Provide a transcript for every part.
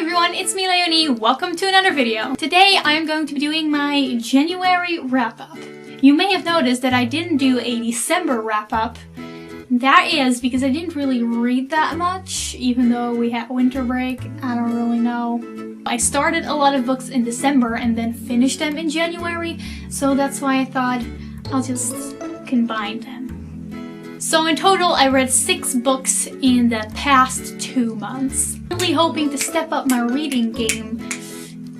everyone, it's me Leonie. Welcome to another video. Today I'm going to be doing my January wrap-up. You may have noticed that I didn't do a December wrap-up. That is because I didn't really read that much, even though we had winter break. I don't really know. I started a lot of books in December and then finished them in January, so that's why I thought I'll just combine them. So in total, I read 6 books in the past 2 months. Really hoping to step up my reading game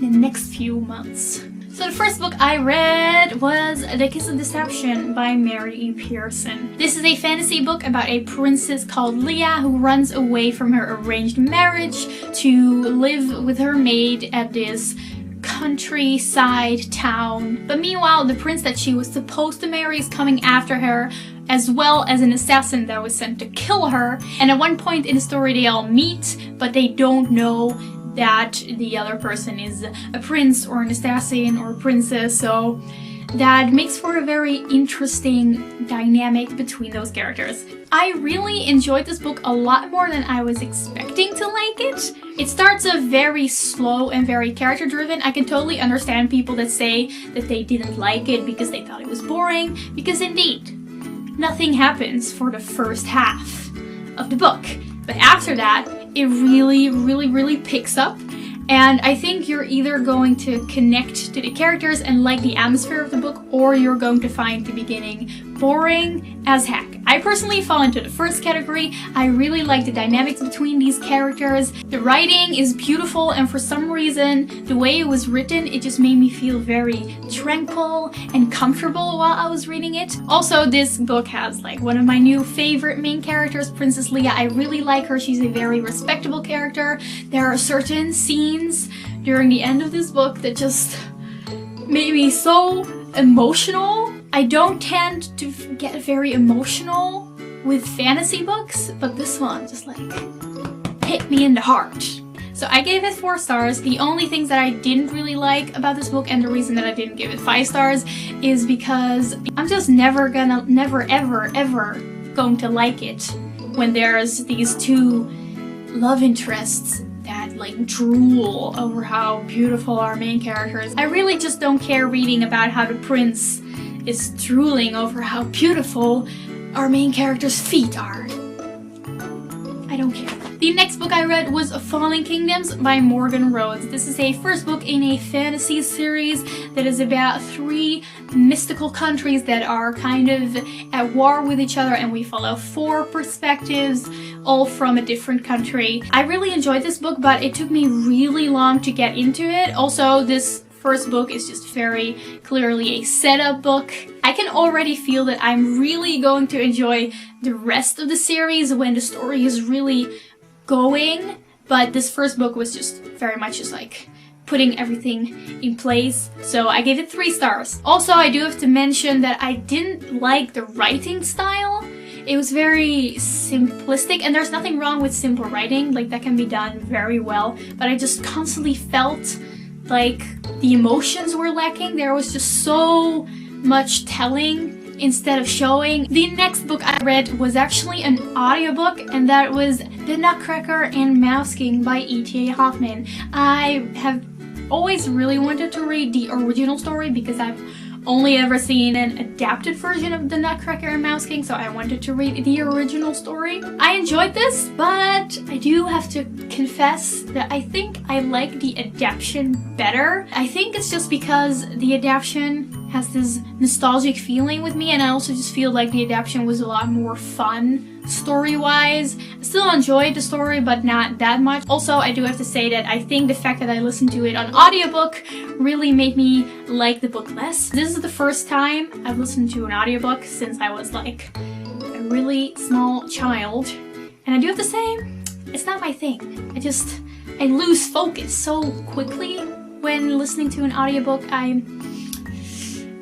in the next few months. So the first book I read was The Kiss Interception by Mary E. Pearson. This is a fantasy book about a princess called Leah who runs away from her arranged marriage to live with her maid at this countryside town. But meanwhile, the prince that she was supposed to marry is coming after her, as well as an assassin that was sent to kill her. And at one point in the story they all meet, but they don't know that the other person is a prince or an assassin or a princess, so that makes for a very interesting dynamic between those characters. I really enjoyed this book a lot more than I was expecting to like it. It starts off very slow and very character driven. I can totally understand people that say that they didn't like it because they thought it was boring, because indeed, nothing happens for the first half of the book. But after that, it really picks up. And I think you're either going to connect to the characters and like the atmosphere of the book, or you're going to find the beginning boring as heck. I personally fall into the first category. I really like the dynamics between these characters. The writing is beautiful, and for some reason, the way it was written, it just made me feel very tranquil and comfortable while I was reading it. Also, this book has like one of my new favorite main characters, Princess Leah. I really like her. She's a very respectable character. There are certain scenes during the end of this book that just made me so emotional. I don't tend to get very emotional with fantasy books, but this one just like hit me in the heart. So I gave it 4 stars. The only things that I didn't really like about this book, and the reason that I didn't give it 5 stars, is because I'm just never ever going to like it when there's these 2 love interests that like drool over how beautiful our main character is. I really just don't care reading about how the prince is drooling over how beautiful our main character's feet are. I don't care. The next book I read was Falling Kingdoms by Morgan Rhodes. This is a first book in a fantasy series that is about 3 mystical countries that are kind of at war with each other, and we follow 4 perspectives, all from a different country. I really enjoyed this book, but it took me really long to get into it. Also, this first book is just very clearly a setup book. I can already feel that I'm really going to enjoy the rest of the series when the story is really going, but this first book was just very much just like putting everything in place, so I gave it 3 stars. Also, I do have to mention that I didn't like the writing style. It was very simplistic, and there's nothing wrong with simple writing, like that can be done very well, but I just constantly felt like the emotions were lacking. There was just so much telling instead of showing. The next book I read was actually an audiobook, and that was The Nutcracker and Mouse King by E.T.A. Hoffman. I have always really wanted to read the original story because I've only ever seen an adapted version of The Nutcracker and Mouse King, so I wanted to read the original story. I enjoyed this, but I do have to confess that I think I like the adaptation better. I think it's just because the adaptation has this nostalgic feeling with me, and I also just feel like the adaptation was a lot more fun story-wise. I still enjoyed the story, but not that much. Also, I do have to say that I think the fact that I listened to it on audiobook really made me like the book less. This is the first time I've listened to an audiobook since I was like a really small child, and I do have to say, it's not my thing. I lose focus so quickly when listening to an audiobook.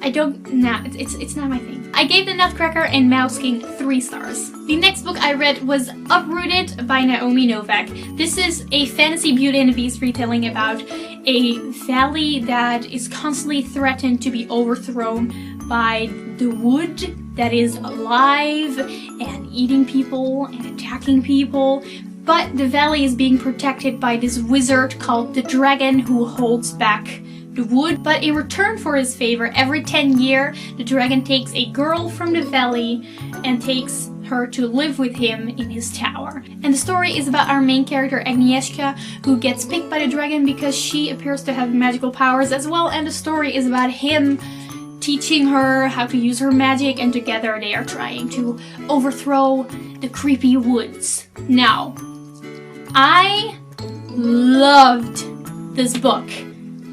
It's not my thing. I gave The Nutcracker and Mouse King 3 stars. The next book I read was Uprooted by Naomi Novak. This is a fantasy Beauty and the Beast retelling about a valley that is constantly threatened to be overthrown by the wood that is alive and eating people and attacking people. but the valley is being protected by this wizard called the dragon who holds back the wood. But in return for his favor, every 10 years, the dragon takes a girl from the valley and takes her to live with him in his tower. And the story is about our main character Agnieszka, who gets picked by the dragon because she appears to have magical powers as well, and the story is about him teaching her how to use her magic, and together they are trying to overthrow the creepy woods. Now, I loved this book.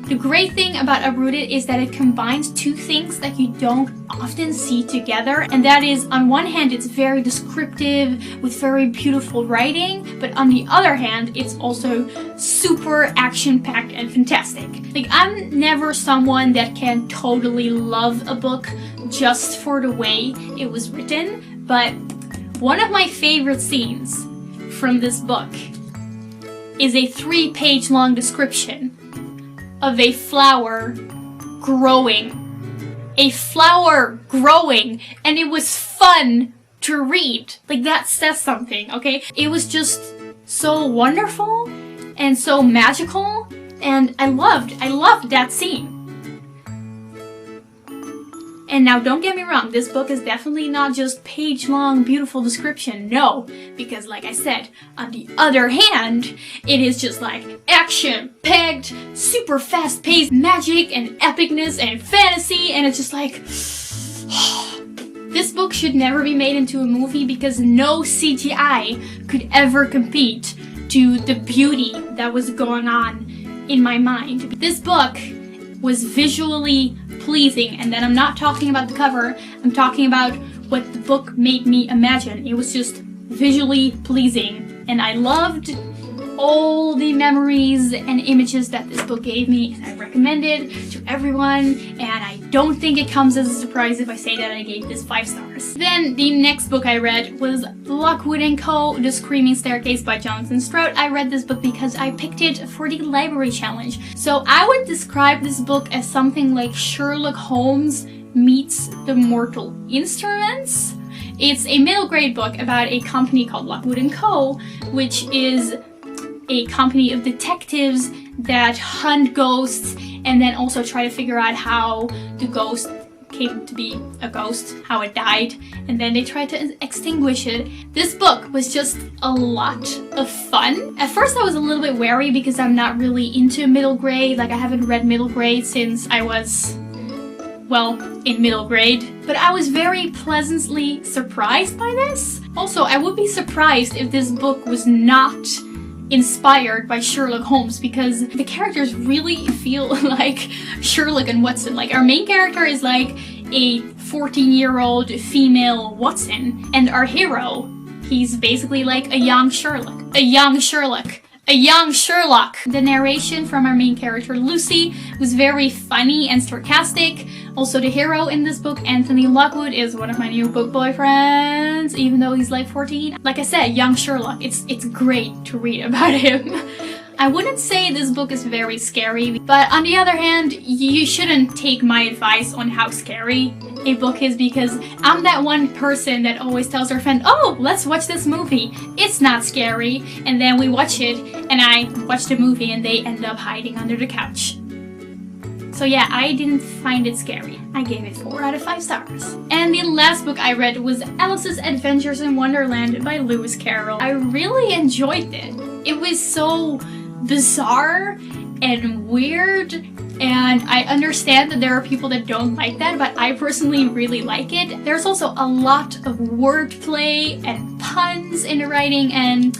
The great thing about Uprooted is that it combines two things that you don't often see together, and that is, on one hand, it's very descriptive with very beautiful writing, but on the other hand, it's also super action-packed and fantastic. Like, I'm never someone that can totally love a book just for the way it was written, but one of my favorite scenes from this book is a 3-page long description of a flower growing. A flower growing, and it was fun to read. Like, that says something, okay? It was just so wonderful and so magical, and I loved that scene. And now, don't get me wrong, this book is definitely not just page-long beautiful description, no, because like I said, on the other hand, it is just like action-packed, super fast-paced magic and epicness and fantasy, and it's just like, this book should never be made into a movie because no CGI could ever compete to the beauty that was going on in my mind. This book was visually pleasing, and then I'm not talking about the cover, I'm talking about what the book made me imagine. It was just visually pleasing, and I loved all the memories and images that this book gave me, and I recommend it to everyone, and I don't think it comes as a surprise if I say that I gave this 5 stars. Then the next book I read was Wouldnt Co. The Screaming Staircase by Jonathan Stroud. I read this book because I picked it for the library challenge. So I would describe this book as something like Sherlock Holmes meets the Mortal Instruments. It's a middle grade book about a company called Wouldnt Co., which is a company of detectives that hunt ghosts and then also try to figure out how the ghost came to be a ghost, how it died, and then they try to extinguish it. This book was just a lot of fun. At first I was a little bit wary because I'm not really into middle grade, like I haven't read middle grade since I was, well, in middle grade, but I was very pleasantly surprised by this. Also, I would be surprised if this book was not inspired by Sherlock Holmes, because the characters really feel like Sherlock and Watson. Like, our main character is like a 14-year-old female Watson, and our hero, he's basically like a young Sherlock. A young Sherlock. A young Sherlock! The narration from our main character Lucy was very funny and sarcastic. Also, the hero in this book, Anthony Lockwood, is one of my new book boyfriends, even though he's like 14. Like I said, young Sherlock. It's great to read about him. I wouldn't say this book is very scary, but on the other hand, you shouldn't take my advice on how scary a book is, because I'm that one person that always tells her friend, oh, let's watch this movie. It's not scary. And then we watch it, and I watch the movie, and they end up hiding under the couch. So yeah, I didn't find it scary. I gave it 4 out of 5 stars. And the last book I read was Alice's Adventures in Wonderland by Lewis Carroll. I really enjoyed it. It was so bizarre and weird, and I understand that there are people that don't like that, but I personally really like it. There's also a lot of wordplay and puns in the writing, and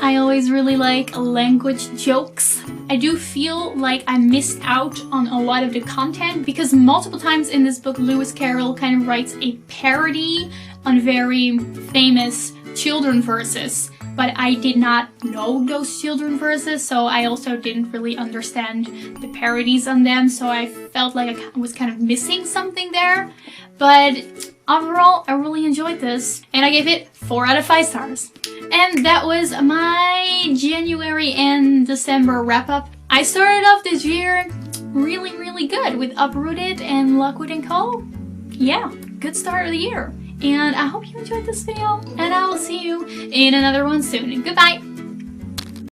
I always really like language jokes. I do feel like I missed out on a lot of the content because multiple times in this book Lewis Carroll kind of writes a parody on very famous children verses, but I did not know those children verses, so I also didn't really understand the parodies on them, so I felt like I was kind of missing something there. But overall, I really enjoyed this, and I gave it 4 out of 5 stars. And that was my January and December wrap-up. I started off this year really good with Uprooted and Wouldnt Co. Yeah, good start of the year. And I hope you enjoyed this video, and I will see you in another one soon. Goodbye!